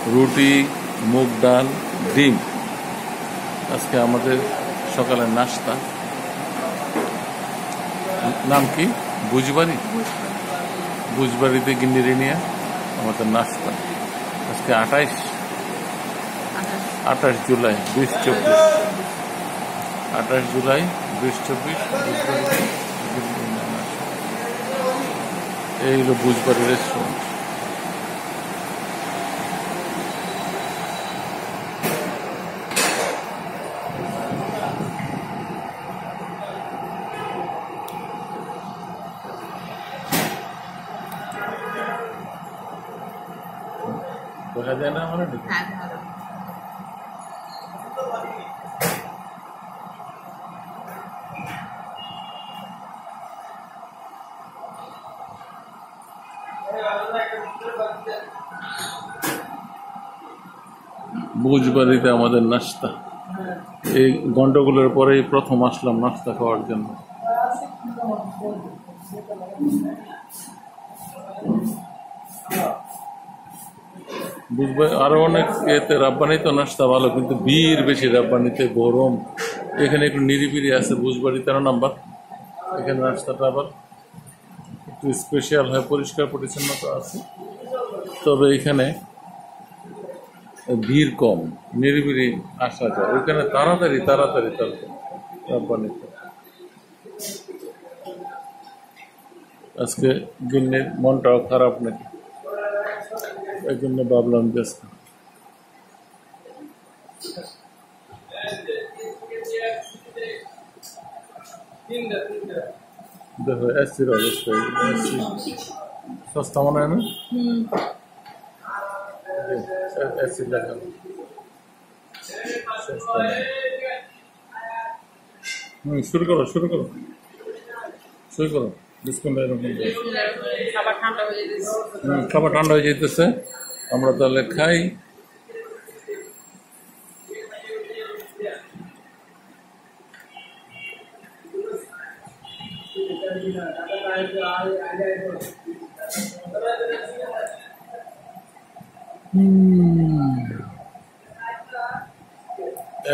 রুটি, মুগ ডাল, ডিম আজকে আমাদের সকালের নাস্তা। নাম কি? বুঝবাড়ি। বুঝবাড়িতে গিন্নিরিনিয়া আমাদের নাস্তা। আজকে 28 জুলাই 2024। 28 জুলাই 2024। এই হলো বুঝবাড়ি রেস্টুরেন্ট। দেখা যায় না আমার বুঝবাড়িতে আমাদের নাস্তা। এই গন্ডগোলের পরেই প্রথম আসলাম নাস্তা খাওয়ার জন্য। বুঝবাড়ি আরো অনেক এতে রাব্বানিতে নাস্তা ভালো, কিন্তু ভিড় বেশি রাব্বানিতে, গরম। এখানে একটু নিরিবিলি আছে বুঝবাড়ি 13 নম্বর। এখানে নাস্তাটা আবার একটু স্পেশাল হয়, পরিষ্কার পরিচ্ছন্নতা আছে, তবে এখানে ভিড় কম, নিরিবিলি আসা যায়। ওইখানে তাড়াতাড়ি রাব্বানিতে। আজকে গিন্নির মনটাও খারাপ নাকি, এই জন্য ভাবলাম যে দেখো এসির অবস্থা। এসি সস্তা মনে হয় না? এসি দেখানো সস্তা না। শুরু করো ডিসকাউন্ট এরকম। খাবার ঠান্ডা হয়ে যেতেছে, আমরা তাহলে খাই।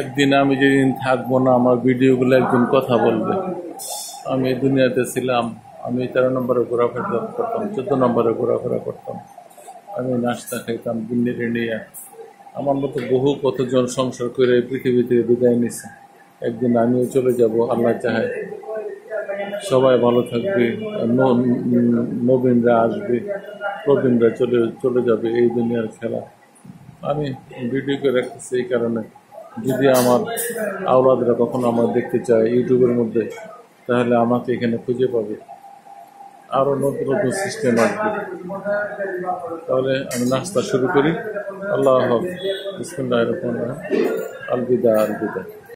একদিন আমি যেদিন থাকবো না, আমার ভিডিওগুলো একদিন কথা বলবে। আমি দুনিয়াতে ছিলাম, আমি 13 নম্বরে ঘোরাফেরা করতাম, 14 নম্বরে ঘোরাফেরা করতাম, আমি নাস্তা খাইতাম গিন্নিরিনিয়া। আমার মতো কতজন সংসার করে পৃথিবী থেকে বিদায় নিছে। একদিন আমিও চলে যাব, আল্লাহ চাহে। সবাই ভালো থাকবে, নবীনরা আসবে, প্রবীণরা চলে যাবে, এই দুনিয়ার খেলা। আমি ভিডিও করে রাখতেছি এই কারণে, যদি আমার আওলাদরা কখনো আমার দেখতে চায় ইউটিউবের মধ্যে, তাহলে আমাকে এখানে খুঁজে পাবে। আরও নতুন সিস্টেম আসবে। তাহলে আমি নাস্তা শুরু করি। আল্লাহ হাফেজ। বিসমিল্লাহির রহমানির রহিম। আলবিদা।